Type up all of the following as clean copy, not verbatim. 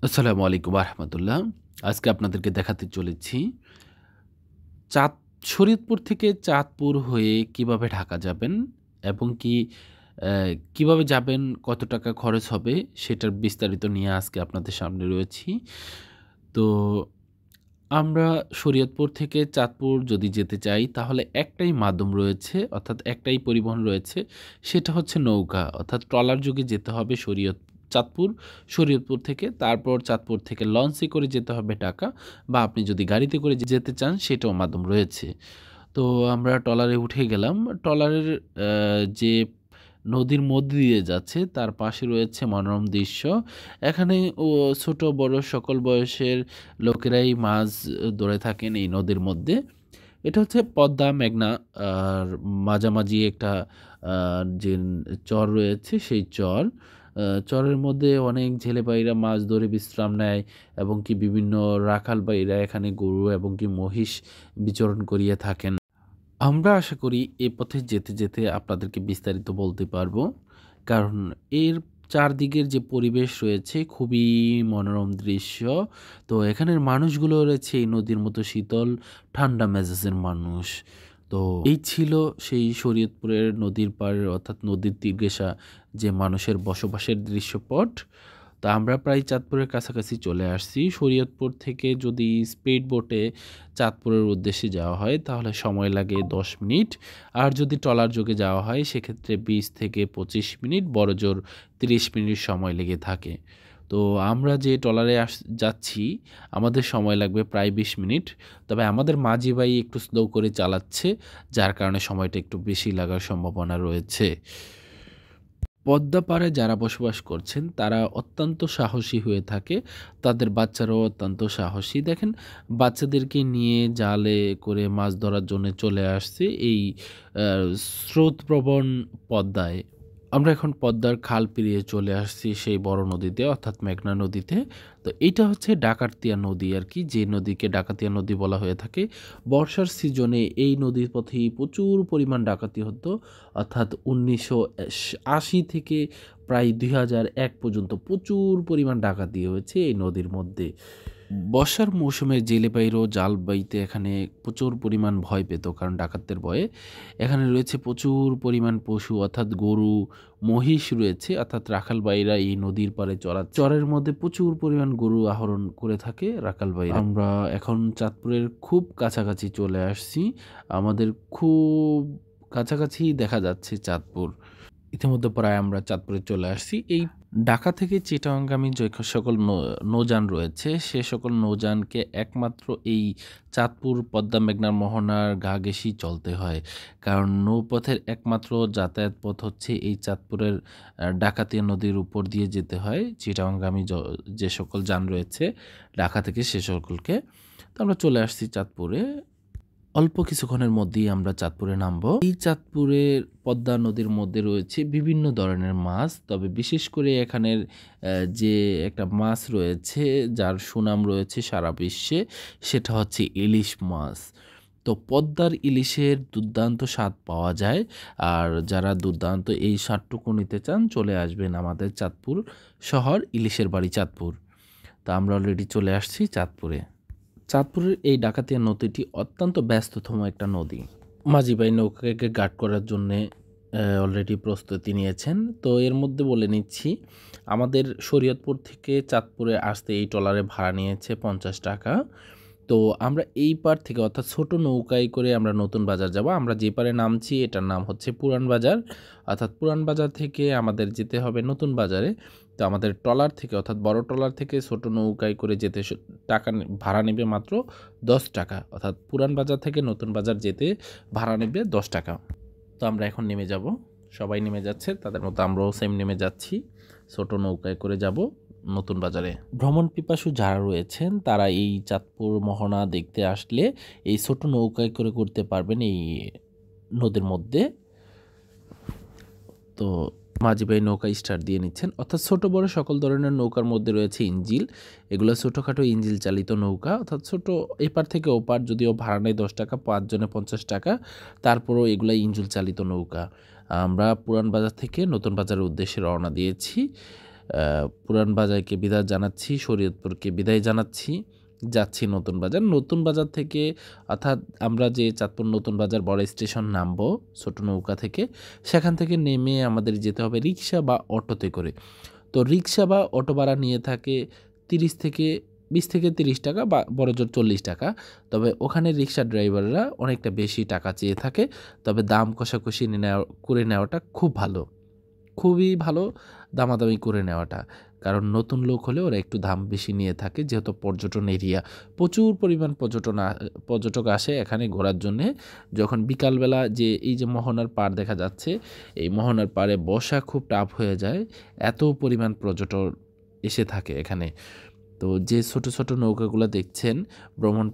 আসসালামু আলাইকুম রাহমাতুল্লাহ। আজকে আপনাদেরকে দেখাতে চলেছি চাঁদ শরীয়তপুর থেকে চাঁদপুর হয়ে কিভাবে ঢাকা যাবেন এবং কিভাবে যাবেন, কত টাকা খরচ হবে সেটার বিস্তারিত নিয়ে আজকে আপনাদের সামনে রয়েছি। তো আমরা শরীয়তপুর থেকে চাঁদপুর যদি যেতে চাই তাহলে একটাই মাধ্যম রয়েছে, অর্থাৎ একটাই পরিবহন রয়েছে, সেটা হচ্ছে নৌকা। অর্থাৎ ট্রলার যোগে যেতে হবে চাঁদপুর, শরীয়তপুর থেকে। তারপর চাঁদপুর থেকে লঞ্চে করে যেতে হবে ঢাকা, বা আপনি যদি গাড়িতে করে যেতে চান সেটাও মাধ্যম রয়েছে। তো আমরা ট্রলারে উঠে গেলাম। ট্রলারের যে নদীর মধ্যে দিয়ে যাচ্ছে তার পাশে রয়েছে মনোরম দৃশ্য। এখানে ছোট বড় সকল বয়সের লোকেরাই মাছ ধরে থাকেন এই নদীর মধ্যে। এটা হচ্ছে পদ্মা মেঘনা, আর মাঝামাঝি একটা যে চর রয়েছে সেই চর। চরের মধ্যে অনেক জেলে ভাইরা মাছ ধরে বিশ্রাম নেয়, এবং কি বিভিন্ন রাখাল ভাইরা এখানে গরু এবং কি মহিষ বিচরণ করিয়ে থাকেন। আমরা আশা করি এ পথে যেতে যেতে আপনাদেরকে বিস্তারিত বলতে পারবো, কারণ এর চারদিকের যে পরিবেশ রয়েছে খুবই মনোরম দৃশ্য। তো এখানের মানুষগুলো রয়েছে এই নদীর মতো শীতল ঠান্ডা মেজাজের মানুষ। তো এই ছিল সেই শরীয়তপুরের নদীর পাড়ের, অর্থাৎ নদীর তীরঘেঁষা যে মানুষের বসবাসের দৃশ্যপট। তা আমরা প্রায় চাঁদপুরের কাছাকাছি চলে আসছি। শরীয়তপুর থেকে যদি স্পিড বোটে চাঁদপুরের উদ্দেশ্যে যাওয়া হয় তাহলে সময় লাগে 10 মিনিট, আর যদি ট্রলার যোগে যাওয়া হয় সেক্ষেত্রে 20 থেকে 25 মিনিট, বড়জোর 30 মিনিট সময় লেগে থাকে। তো আমরা যে ট্রলারে যাচ্ছি আমাদের সময় লাগবে প্রায় 20 মিনিট, তবে আমাদের মাঝি ভাই একটু স্লো করে চালাচ্ছে, যার কারণে সময়টা একটু বেশি লাগার সম্ভাবনা রয়েছে। পদ্মা পাড়ে যারা বসবাস করছেন তারা অত্যন্ত সাহসী হয়ে থাকে, তাদের বাচ্চারাও অত্যন্ত সাহসী। দেখেন, বাচ্চাদেরকে নিয়ে জালে করে মাছ ধরার জন্য চলে আসছে এই স্রোতপ্রবণ পদ্মায়। আমরা এখন পদ্মার খাল পেরিয়ে চলে আসছি সেই বড় নদীতে, অর্থাৎ মেঘনা নদীতে। তো এইটা হচ্ছে ডাকাতিয়া নদী আর কি, যে নদীকে ডাকাতিয়া নদী বলা হয়ে থাকে। বর্ষার সিজনে এই নদীর পথেই প্রচুর পরিমাণ ডাকাতি হতো, অর্থাৎ 1980 থেকে প্রায় 2001 পর্যন্ত প্রচুর পরিমাণ ডাকাতি হয়েছে এই নদীর মধ্যে। বর্ষার মৌসুমে জেলে বাইরেও জাল বাইতে এখানে প্রচুর পরিমাণ ভয় পেত, কারণ ডাকাতদের ভয়ে। এখানে রয়েছে প্রচুর পরিমাণ পশু, অর্থাৎ গরু মহিষ রয়েছে, অর্থাৎ রাখাল বাইরা এই নদীর পাড়ে চরের মধ্যে প্রচুর পরিমাণ গরু আহরণ করে থাকে রাখাল বাইরা। আমরা এখন চাঁদপুরের খুব কাছাকাছি চলে আসছি, আমাদের খুব কাছাকাছি দেখা যাচ্ছে চাঁদপুর। ইতিমধ্যে প্রায় আমরা চাঁদপুরে চলে আসছি। এই ঢাকা থেকে চিটাগাংগামী যে সকল নৌযান রয়েছে সে সকল নৌযানকে একমাত্র এই চাঁদপুর পদ্মা মেঘনার মোহনার গা ঘেঁষেই চলতে হয়, কারণ নৌপথের একমাত্র যাতায়াত পথ হচ্ছে এই চাঁদপুরের ডাকাতিয়া নদীর উপর দিয়ে যেতে হয় চিটাগাংগামী যে সকল যান রয়েছে ঢাকা থেকে সে সকলকে। তো আমরা চলে আসছি চাঁদপুরে। অল্প কিছুক্ষণের মধ্যেই আমরা চাঁদপুরে নামবো। এই চাঁদপুরের পদ্মা নদীর মধ্যে রয়েছে বিভিন্ন ধরনের মাছ, তবে বিশেষ করে এখানের যে একটা মাছ রয়েছে যার সুনাম রয়েছে সারা বিশ্বে, সেটা হচ্ছে ইলিশ মাছ। তো পদ্মার ইলিশের দুর্দান্ত স্বাদ পাওয়া যায়, আর যারা দুর্দান্ত এই স্বাদটুকু নিতে চান চলে আসবেন আমাদের চাঁদপুর শহর, ইলিশের বাড়ি চাঁদপুর। তো আমরা অলরেডি চলে আসছি চাঁদপুরে। চাঁদপুরের এই ডাকাতিয়া নদীটি অত্যন্ত ব্যস্ততম একটা নদী। মাঝি ভাই নৌকাকে গার্ড করার জন্যে অলরেডি প্রস্তুতি নিয়েছেন। তো এর মধ্যে বলে নিচ্ছি, আমাদের শরীয়তপুর থেকে চাঁদপুরে আসতে এই ট্রলারে ভাড়া নিয়েছে 50 টাকা। তো আমরা এই পার থেকে, অর্থাৎ ছোট নৌকায় করে আমরা নতুন বাজার যাব। আমরা যে পারে নামছি এটার নাম হচ্ছে পুরান বাজার, অর্থাৎ পুরান বাজার থেকে আমাদের যেতে হবে নতুন বাজারে। তো আমাদের ট্রলার থেকে, অর্থাৎ বড় ট্রলার থেকে ছোট নৌকায় করে যেতে টাকা ভাড়া নেবে মাত্র 10 টাকা, অর্থাৎ পুরান বাজার থেকে নতুন বাজার যেতে ভাড়া নেবে 10 টাকা। তো আমরা এখন নেমে যাব, সবাই নেমে যাচ্ছে, তাদের মতো আমরাও সেম নেমে যাচ্ছি, ছোট নৌকায় করে যাব নতুন বাজারে। ভ্রমণ পিপাসু যারা রয়েছেন তারা এই চাঁদপুর মোহনা দেখতে আসলে এই ছোট নৌকায় করে করতে পারবেন এই নদীর মধ্যে। তো মাঝি ভাই নৌকা স্টার্ট দিয়ে নিচ্ছেন, অর্থাৎ ছোট বড় সকল ধরনের নৌকার মধ্যে রয়েছে ইঞ্জিল। এগুলো ছোটোখাটো ইঞ্জিল চালিত নৌকা, অর্থাৎ ছোট এপার থেকে ওপার, যদিও ভাড়া নেয় 10 টাকা, 5 জনে 50 টাকা, তারপরও এগুলো ইঞ্জিল চালিত নৌকা। আমরা পুরান বাজার থেকে নতুন বাজারের উদ্দেশ্যে রওনা দিয়েছি। পুরান বাজারকে বিদায় জানাচ্ছি, শরীয়তপুরকে বিদায় জানাচ্ছি, যাচ্ছি নতুন বাজার। নতুন বাজার থেকে অর্থাৎ আমরা যে চাঁদপুর নতুন বাজার বড় স্টেশন নামবো ছোট নৌকা থেকে, সেখান থেকে নেমে আমাদের যেতে হবে রিক্সা বা অটোতে করে। তো রিক্সা বা অটো ভাড়া নিয়ে থাকে 20 থেকে 30 টাকা বা বড়জোর 40 টাকা। তবে ওখানে রিক্সা ড্রাইভাররা অনেকটা বেশি টাকা চেয়ে থাকে। তবে দাম কষাকষি করে নেওয়াটা খুব ভালো। খুবই ভালো দামাদামি করে নেওয়াটা। কারণ নতুন লোক হলে ওরা একটু দাম বেশি নিয়ে থাকে, যেহেতু পর্যটন এরিয়া। প্রচুর পরিমাণ পর্যটক আসে এখানে ঘোরার জন্যে। যখন বিকালবেলা যে এই যে মোহনার পাড় দেখা যাচ্ছে, এই মোহনার পাড়ে বসা খুব টাফ হয়ে যায়। এত পরিমাণ পর্যটক এসে থাকে এখানে। তো যে ছোট, ছোট নৌকাগুলা দেখছেন, ভ্রমণ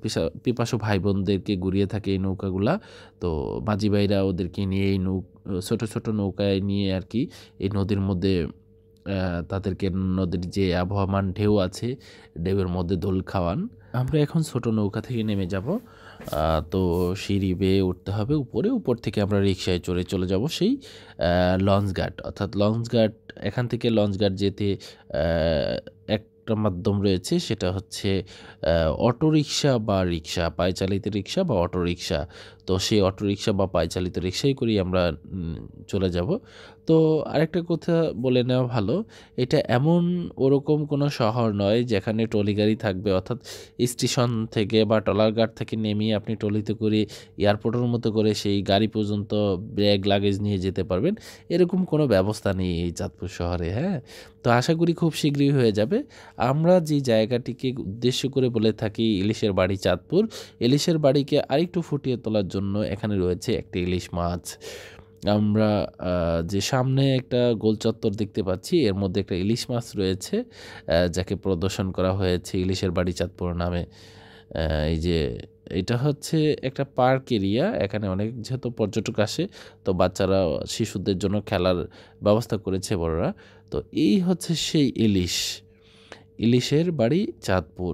পিপাসু ভাই বোনদেরকে ঘুরিয়ে থাকে এই নৌকাগুলা। তো মাঝি ভাইরা ওদেরকে নিয়ে এই ছোট, ছোট নৌকায় নিয়ে আরকি এই নদীর মধ্যে তাদেরকে নদীর যে আবহমান ঢেউ আছে, ঢেউয়ের মধ্যে দোল খাওয়ান। আমরা এখন ছোট নৌকা থেকে নেমে যাব। তো সিঁড়ি বেয়ে উঠতে হবে উপরে। উপর থেকে আমরা রিকশায় চলে যাব সেই লঞ্চঘাট। অর্থাৎ লঞ্চঘাট, এখান থেকে লঞ্চঘাট যেতে একটা মাধ্যম রয়েছে, সেটা হচ্ছে অটোরিকশা বা রিকশা, পায়ে চালিত রিকশা বা অটোরিকশা। তো সেই অটোরিকশা বা পায়ে চালিত রিকশায় করেই আমরা চলে যাব। তো আরেকটা কথা বলে নেওয়া ভালো, এটা এমন ওরকম কোনো শহর নয় যেখানে ট্রলি গাড়ি থাকবে, অর্থাৎ স্টেশন থেকে বা ট্রলারঘাট থেকে নেমিয়ে আপনি ট্রলিতে করে এয়ারপোর্টের মতো করে সেই গাড়ি পর্যন্ত ব্যাগ লাগেজ নিয়ে যেতে পারবেন। এরকম কোনো ব্যবস্থা নেই এই চাঁদপুর শহরে, হ্যাঁ? তো আশা করি খুব শীঘ্রই হয়ে যাবে। আমরা যে জায়গাটিকে উদ্দেশ্য করে বলে থাকি ইলিশের বাড়ি চাঁদপুর, ইলিশের বাড়িকে আরেকটু ফুটিয়ে তোলার জন্য এখানে রয়েছে একটি ইলিশ মাছ। আমরা যে সামনে একটা গোল চত্বর দেখতে পাচ্ছি, এর মধ্যে একটা ইলিশ মাছ রয়েছে, যাকে প্রদর্শন করা হয়েছে ইলিশের বাড়ি চাঁদপুর নামে। এই যে এটা হচ্ছে একটা পার্ক এরিয়া। এখানে অনেক যেহেতু পর্যটক আসে, তো বাচ্চারা শিশুদের জন্য খেলার ব্যবস্থা করেছে বড়রা। তো এই হচ্ছে সেই ইলিশের বাড়ি চাঁদপুর।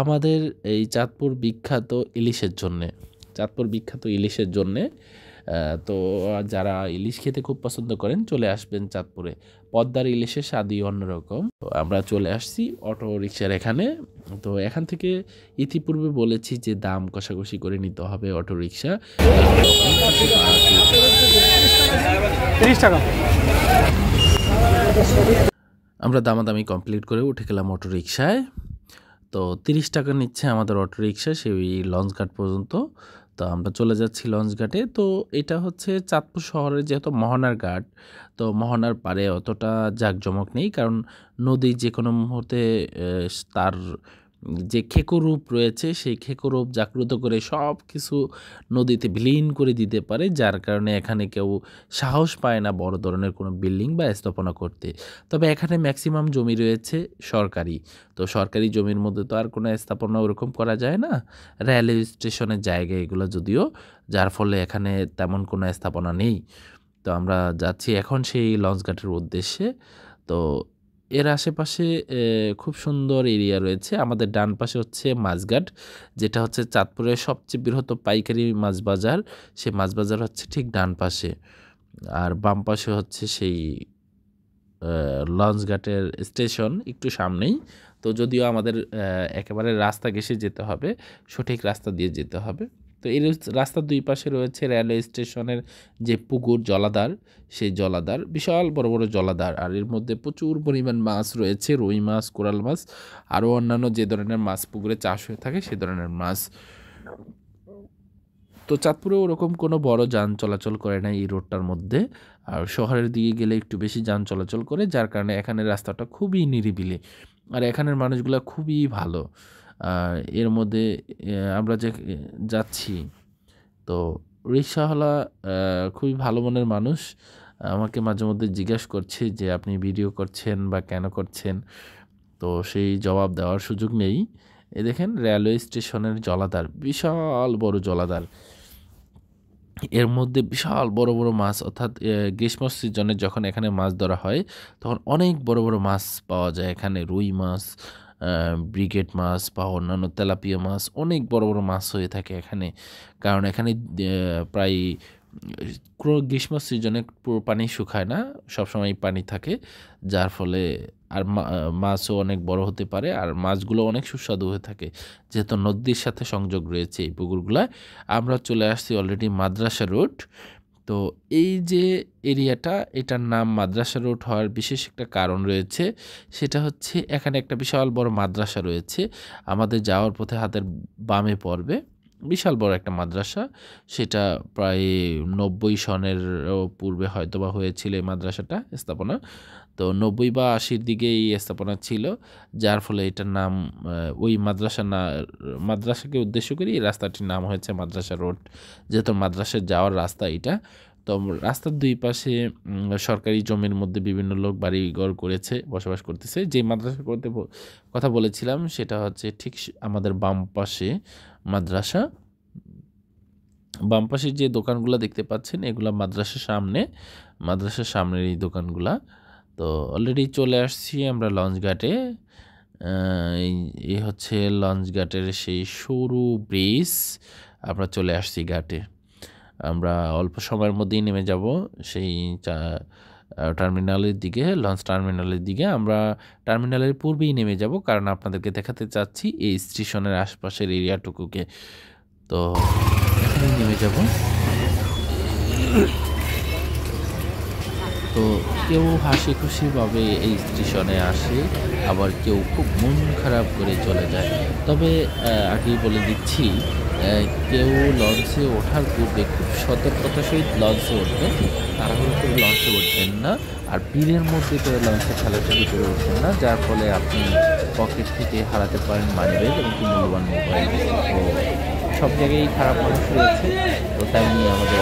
আমাদের এই চাঁদপুর বিখ্যাত ইলিশের জন্যে। চাঁদপুর বিখ্যাত ইলিশের জন্যে। তো যারা ইলিশ খেতে খুব পছন্দ করেন চলে আসবেন চাঁদপুরে। পদ্মার ইলিশের স্বাদই অন্যরকম। তো আমরা চলে আসছি অটো রিকশার এখানে। তো এখান থেকে ইতিপূর্বে বলেছি যে দাম কষাকষি করে নিতে হবে অটো রিকশা। 30 টাকা। আমরা দামাদামি কমপ্লিট করে উঠে গেলাম অটো রিকশায়। তো 30 টাকা নিচ্ছে আমাদের অটো রিকশা সেই লঞ্চঘাট পর্যন্ত। তো আমরা চলে যাচ্ছি লঞ্চঘাটে। তো এটা হচ্ছে চাঁদপুর শহরের যেহেতু মোহনার ঘাট, তো মোহনার পাড়ে অতটা জাঁকজমক নেই। কারণ নদী যেকোনো মুহূর্তে তার যে খেকো রূপ রয়েছে, সেই খেকো রূপ জাগ্রত করে সব কিছু নদীতে বিলীন করে দিতে পারে, যার কারণে এখানে কেউ সাহস পায় না বড় ধরনের কোনো বিল্ডিং বা স্থাপনা করতে। তবে এখানে ম্যাক্সিমাম জমি রয়েছে সরকারি। তো সরকারি জমির মধ্যে তো আর কোনো স্থাপনা ওরকম করা যায় না। রেলওয়ে স্টেশনের জায়গা এগুলো যদিও, যার ফলে এখানে তেমন কোনো স্থাপনা নেই। তো আমরা যাচ্ছি এখন সেই লঞ্চঘাটের উদ্দেশ্যে। তো এর আশেপাশে খুব সুন্দর এরিয়া রয়েছে। আমাদের ডান পাশে হচ্ছে মাছঘাট, যেটা হচ্ছে চাঁদপুরের সবচেয়ে বৃহত্তম পাইকারি মাছ বাজার। সেই মাছ বাজার হচ্ছে ঠিক ডান পাশে। আর বাম পাশে হচ্ছে সেই লঞ্চঘাটের স্টেশন একটু সামনেই। তো যদিও আমাদের একেবারে রাস্তা ঘেঁষে যেতে হবে, সঠিক রাস্তা দিয়ে যেতে হবে। তো এই রাস্তার দুই পাশে রয়েছে রেলওয়ে স্টেশনের যে পুকুর জলাধার, সেই জলাধার বিশাল বড় বড় জলাধার। আর এর মধ্যে প্রচুর পরিমাণ মাছ রয়েছে, রুই মাছ, কোরাল মাছ, আরও অন্যান্য যে ধরনের মাছ পুকুরে চাষ হয়ে থাকে সে ধরনের মাছ। তো চাঁদপুরে ওরকম কোনো বড় যান চলাচল করে না এই রোডটার মধ্যে। আর শহরের দিকে গেলে একটু বেশি যান চলাচল করে, যার কারণে এখানের রাস্তাটা খুবই নিরিবিলি। আর এখানের মানুষগুলা খুবই ভালো। এর মধ্যে আমরা যে যাচ্ছি, তো রিক্সাওয়ালা খুবই ভালো মনের মানুষ। আমাকে মাঝে মধ্যে জিজ্ঞেস করছে যে আপনি ভিডিও করছেন বা কেন করছেন? তো সেই জবাব দেওয়ার সুযোগ নেই। এই দেখেন রেলওয়ে স্টেশনের জলাধার, বিশাল বড় জলাধার। এর মধ্যে বিশাল বড় বড় মাছ, অর্থাৎ গ্রীষ্ম সিজনে যখন এখানে মাছ ধরা হয়, তখন অনেক বড় বড় মাছ পাওয়া যায় এখানে। রুই মাছ, ব্রিগেড মাছ বা অন্যান্য তেলাপিয়া মাছ, অনেক বড় বড় মাছ হয়ে থাকে এখানে। কারণ এখানে প্রায় গ্রীষ্ম সিজনে পুরো পানি শুকায় না, সবসময় পানি থাকে, যার ফলে আর মাছও অনেক বড় হতে পারে, আর মাছগুলো অনেক সুস্বাদু হয়ে থাকে যেহেতু নদীর সাথে সংযোগ রয়েছে এই পুকুরগুলায়। আমরা চলে আসছি অলরেডি মাদ্রাসা রোড। তো এই যে এরিয়াটা, এটার নাম মাদ্রাসা রোড হওয়ার বিশেষ একটা কারণ রয়েছে। সেটা হচ্ছে এখানে একটা বিশাল বড় মাদ্রাসা রয়েছে আমাদের যাওয়ার পথে হাতের বামে পড়বে। বিশাল বড় একটা মাদ্রাসা, সেটা প্রায় 90 সনের পূর্বে হয়তোবা হয়েছিল এই মাদ্রাসাটা স্থাপনা। তো 90 বা 80-র দিকে এই স্থাপনা ছিল, যার ফলে এটার নাম ওই মাদ্রাসাকে উদ্দেশ্য করে এই রাস্তাটির নাম হয়েছে মাদ্রাসা রোড, যেহেতু মাদ্রাসায় যাওয়ার রাস্তা এটা। তো রাস্তার দুই পাশে সরকারি জমির মধ্যে বিভিন্ন লোক বাড়িঘর করেছে, বসবাস করতেছে। যে মাদ্রাসা করতে কথা বলেছিলাম সেটা হচ্ছে ঠিক আমাদের বাম পাশে মাদ্রাসা। বাম পাশে যে দোকানগুলো দেখতে পাচ্ছেন এগুলা মাদ্রাসার সামনের এই দোকানগুলা। তো অলরেডি চলে আসছি আমরা লঞ্চ ঘাটে। এই হচ্ছে লঞ্চ ঘাটের সেই সরু ব্রিজ, আমরা চলে আসছি ঘাটে। আমরা অল্প সময়ের মধ্যেই নেমে যাব সেই টার্মিনালের দিকে, লঞ্চ টার্মিনালের দিকে। আমরা টার্মিনালের পূর্বেই নেমে যাব, কারণ আপনাদেরকে দেখাতে চাচ্ছি এই স্টেশনের আশপাশের এরিয়াটুকুকে। তো এখানেই নেমে যাব। তো কেউ হাসি খুশিভাবে এই স্টেশনে আসে, আবার কেউ খুব মন খারাপ করে চলে যায়। তবে আগেই বলে দিচ্ছি, কেউ লঞ্চে ওঠার পূর্বে খুব সতর্কতার সহিত লঞ্চে উঠবেন, তাড়াহুড়ো করে লঞ্চে উঠবেন না। আর ভিড়ের মধ্যে করে লঞ্চে ঠেলাঠেলি করে উঠবেন না, যার ফলে আপনি পকেট থেকে হারাতে পারেন মানিব্যাগ এবং মূল্যবান মোবাইল। তো সব জায়গায় খারাপ মানুষ রয়েছে, তো তাই নিয়ে আমাদের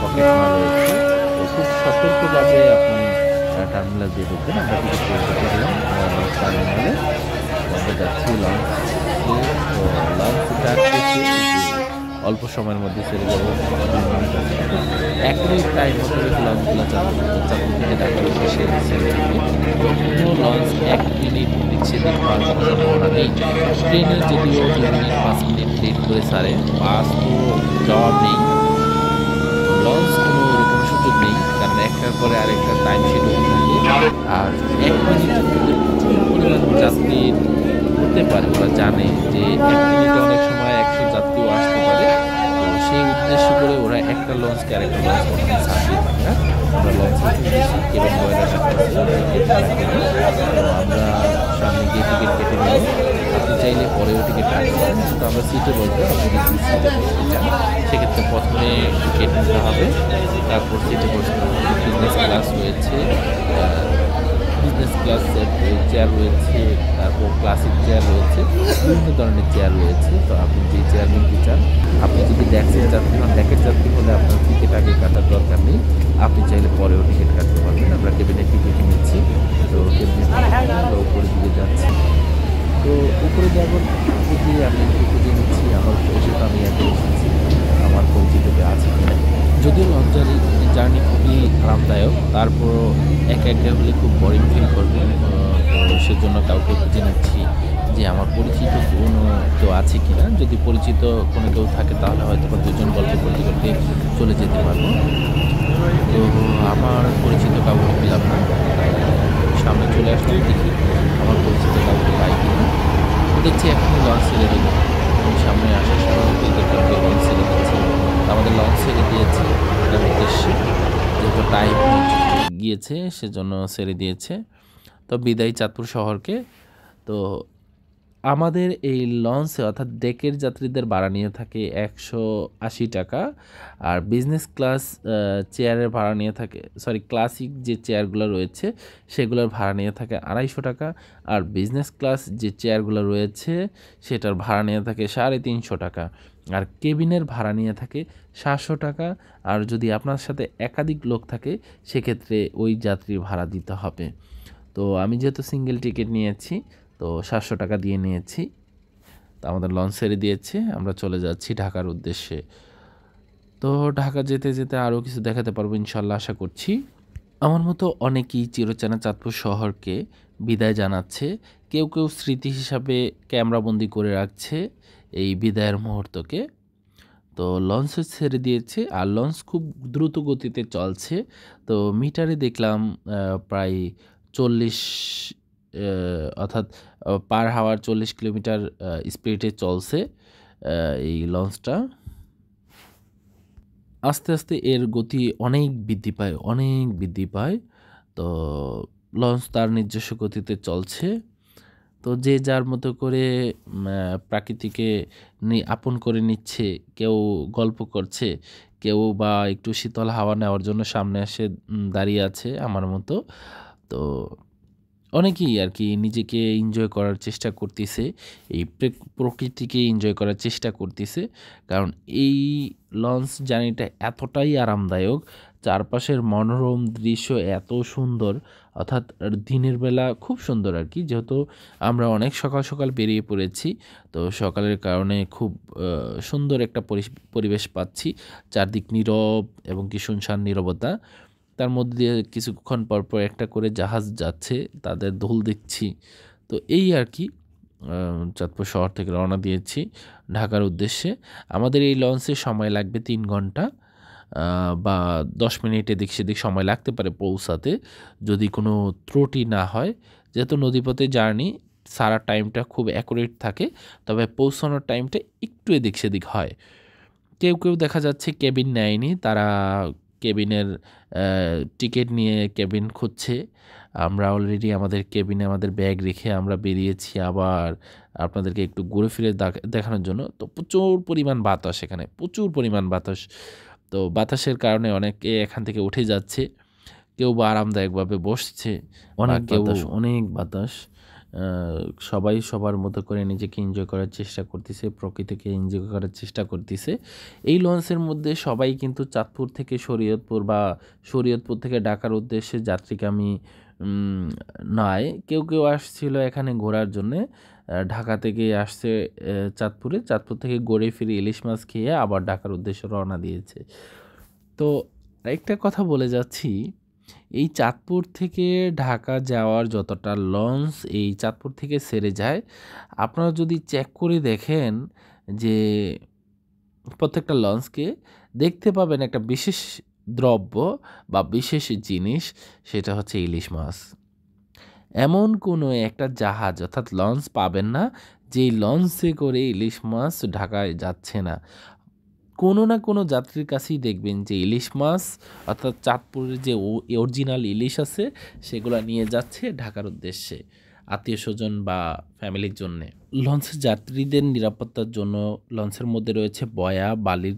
পকেট মার রয়েছে। তো খুব সতর্কভাবে আপনি টার্মিনাল দিয়ে ঢুকবেন। আমরা টিকিট করতে পারলাম টার্মিনালে। আমরা যাচ্ছি লঞ্চ। তো লঞ্চটা অল্প সময়ের মধ্যে ছেড়ে যাবো। একই টাইম মতো লঞ্চগুলো চাঁদপুর থেকে ঢাকার উদ্দেশ্যে ছেড়ে যাবে। তো কোনো লঞ্চ 1 মিনিট পিছিয়ে দেওয়ার কোনো সম্ভাবনা নেই। ট্রেনে যদিও 2 মিনিট 5 মিনিট লেট করে ছাড়ে, বাস তো যাওয়ার নেই, লঞ্চ কোনো ওরকম সুযোগ নেই, কারণ একটার পরে আরেকটা টাইম শিডিউল থাকে। আর 1 মিনিটের মধ্যে প্রচুর পরিমাণ যাত্রী হতে পারে, ওরা জানে যে 1 মিনিটে অনেক সময় 100 যাত্রীও আসতে পারে। তো সেই উদ্দেশ্য করে ওরা একটা লঞ্চকে আরেকটা লঞ্চ কখনো ছাড়িয়ে থাকে না। আমরা লঞ্চে উঠেছি এবং আমরা সামনে গিয়ে টিকিট কেটে নিই। আপনি চাইলে পরেও টিকিট কাটতে পারেন, কিন্তু আমরা সিটে বলবো। আপনি যদি সিটে বসতে চান সেক্ষেত্রে প্রথমে টিকিট নিতে হবে, তারপর সিটে বসতে হবে। বিজনেস ক্লাস রয়েছে, বিজনেস ক্লাসের চেয়ার রয়েছে, তারপর ক্লাসিক চেয়ার রয়েছে, বিভিন্ন ধরনের চেয়ার রয়েছে। তো আপনি যে চেয়ার নিতে চান, আপনি যদি ডেস্কের যাত্রী হন, ডেকের যাত্রী হলে আপনার টিকিট আগে কাটার দরকার নেই, আপনি চাইলে পরেও টিকিট কাটতে পারবেন। আমরা কেবিনের টিকিট নিচ্ছি। তো কেবিনের উপরের দিকে যাচ্ছি। তো উপরে যাবার দিয়ে আমি খুঁজে নিচ্ছি আমার পরিচিত, আমি আগে এসেছি, আমার পরিচিত আছে কিনা। যদিও লঞ্চ জার্নি খুবই আরামদায়ক, তারপরও একা হলে খুব বোরিং ফিল করবে। তো সেজন্য কাউকে খুঁজে নিচ্ছি যে আমার পরিচিত কোনো কেউ আছে কিনা। যদি পরিচিত কোনো কেউ থাকে তাহলে হয়তো বা দুজন গল্প করতে করতে চলে যেতে পারবো। তো আমার পরিচিত কাউকে পেলাম না, সামনে চলে আসলাম, দেখি আমার পরিচিত কাউকে পাই কিনা। তো দেখছি এখনই লঞ্চ ছেড়ে দেব, সামনে আসার সময় দেখলাম লঞ্চ ছেড়ে দিচ্ছে। আমাদের লঞ্চ ছেড়ে দিয়েছে এটার উদ্দেশ্যে, যেহেতু টাইম গিয়েছে সেজন্য ছেড়ে দিয়েছে। তো বিদায় চাঁদপুর শহরকে। তো আমাদের এই লঞ্চে অর্থাৎ ডেকের যাত্রীদের ভাড়া নিয়ে থাকে 180 টাকা, আর বিজনেস ক্লাস চেয়ারের ভাড়া নিয়ে থাকে, ক্লাসিক যে চেয়ারগুলো রয়েছে সেগুলোর ভাড়া নিয়ে থাকে 250 টাকা। আর বিজনেস ক্লাস যে চেয়ারগুলো রয়েছে সেটার ভাড়া নিয়ে থাকে 350 টাকা। আর কেবিনের ভাড়া নিয়ে থাকে 700 টাকা। আর যদি আপনার সাথে একাধিক লোক থাকে সেক্ষেত্রে ওই যাত্রীর ভাড়া দিতে হবে। তো আমি যেহেতু সিঙ্গেল টিকিট নিয়েছি, তো 700 টাকা দিয়ে নিয়েছি। তো আমাদের লঞ্চ ছেড়ে দিয়েছে, আমরা চলে যাচ্ছি ঢাকার উদ্দেশ্যে। তো ঢাকা যেতে যেতে আরও কিছু দেখাতে পারবো ইনশাল্লাহ, আশা করছি। আমার মতো অনেকেই চিরচেনা চাঁদপুর শহরকে বিদায় জানাচ্ছে, কেউ কেউ স্মৃতি হিসাবে ক্যামেরাবন্দি করে রাখছে এই বিদায়ের মুহূর্তকে। তো লঞ্চে ছেড়ে দিয়েছে আর লঞ্চ খুব দ্রুত গতিতে চলছে। তো মিটারে দেখলাম প্রায় 40 অর্থাৎ পার হাওয়ার 40 কিলোমিটার স্পিডে চলছে এই লঞ্চটা। আস্তে, আস্তে এর গতি অনেক বৃদ্ধি পায়, অনেক বৃদ্ধি পায়। তো লঞ্চ তার নিজস্ব গতিতে চলছে। তো যে যার মতো করে প্রাকৃতিকে আপন করে নিচ্ছে। কেউ গল্প করছে, কেউ বা একটু শীতল হাওয়া নেওয়ার জন্য সামনে এসে দাঁড়িয়ে আছে আমার মতো। তো অনেকেই আর কি নিজেকে এনজয় করার চেষ্টা করতেছে, এই প্রকৃতিকে এনজয় করার চেষ্টা করতেছে। কারণ এই লঞ্চ জার্নিটা এতটাই আরামদায়ক, চারপাশের মনোরম দৃশ্য এত সুন্দর, অর্থাৎ দিনের বেলা খুব সুন্দর আর কি। যেহেতু আমরা অনেক সকাল সকাল বেরিয়ে পড়েছি, তো সকালের কারণে খুব সুন্দর একটা পরিবেশ পাচ্ছি। চারদিক নীরব এবং কি শুনশান নীরবতা। তার মধ্যে দিয়ে কিছুক্ষণ পর পর একটা করে জাহাজ যাচ্ছে, তাদের দোল দেখছি। তো এই আর কি চাঁদপুর শহর থেকে রওনা দিয়েছি ঢাকার উদ্দেশ্যে। আমাদের এই লঞ্চে সময় লাগবে 3 ঘন্টা বা 10 মিনিট এদিক সেদিক সময় লাগতে পারে পৌঁছাতে, যদি কোনো ত্রুটি না হয়। যেহেতু নদীপথে জার্নি, সারা টাইমটা খুব অ্যাকুরেট থাকে, তবে পৌঁছানোর টাইমটা একটু এদিক সেদিক হয়। কেউ কেউ দেখা যাচ্ছে কেবিন নেয়নি, তারা কেবিনের টিকিট নিয়ে কেবিন খুঁজছে। আমরা অলরেডি আমাদের কেবিনে আমাদের ব্যাগ রেখে আমরা বেরিয়েছি আবার আপনাদেরকে একটু ঘুরে ফিরে দেখানোর জন্য। তো প্রচুর পরিমাণ বাতাস, এখানে প্রচুর পরিমাণ বাতাস। তো বাতাসের কারণে অনেকে এখান থেকে উঠে যাচ্ছে, কেউ বা আরামদায়কভাবে বসছে, অনেক কেউ বাতাস। অনেক বাতাস। সবাই সবার মতো করে নিজেকে এনজয় করার চেষ্টা করতেছে, প্রকৃতিকে এনজয় করার চেষ্টা করতেছে। এই লঞ্চের মধ্যে সবাই কিন্তু চাঁদপুর থেকে শরীয়তপুর বা শরীয়তপুর থেকে ঢাকার উদ্দেশ্যে যাত্রীগামী নয়। কেউ কেউ আসছিল এখানে ঘোরার জন্যে, ঢাকা থেকে আসছে চাঁদপুরে, চাঁদপুর থেকে ঘুরে ফিরে ইলিশ মাছ খেয়ে আবার ঢাকার উদ্দেশ্যে রওনা দিয়েছে। তো একটা কথা বলে যাচ্ছি, এই চাঁদপুর থেকে ঢাকা যাওয়ার যতটা লঞ্চ এই চাঁদপুর থেকে ছেড়ে যায়, আপনারা যদি চেক করে দেখেন যে প্রত্যেকটা লঞ্চকে দেখতে পাবেন একটা বিশেষ দ্রব্য বা বিশেষ জিনিস, সেটা হচ্ছে ইলিশ মাছ। এমন কোনো একটা জাহাজ অর্থাৎ লঞ্চ পাবেন না যেই লঞ্চে করে ইলিশ মাছ ঢাকায় যাচ্ছে না। কোনো না কোনো যাত্রীর কাছেই দেখবেন যে ইলিশ মাছ, অর্থাৎ চাঁদপুরের যে অরিজিনাল ইলিশ আছে সেগুলা নিয়ে যাচ্ছে ঢাকার উদ্দেশ্যে আত্মীয়স্বজন বা ফ্যামিলির জন্যে। লঞ্চের যাত্রীদের নিরাপত্তার জন্য লঞ্চের মধ্যে রয়েছে বয়া, বালির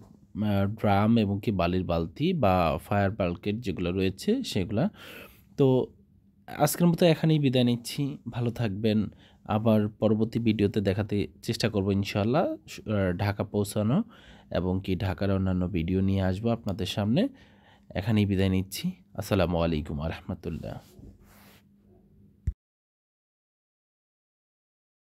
ড্রাম এবং কি বালির বালতি বা ফায়ার বাল্কেট যেগুলো রয়েছে সেগুলা। তো আজকের মতো এখানেই বিদায় নিচ্ছি। ভালো থাকবেন। আবার পরবর্তী ভিডিওতে দেখাতে চেষ্টা করব ইনশাআল্লাহ। ঢাকা পৌঁছানো এবং কি ঢাকার অন্যান্য ভিডিও নিয়ে আসবো আপনাদের সামনে। এখানেই বিদায় নিচ্ছি। আসসালামু আলাইকুম ওয়া রাহমাতুল্লাহ।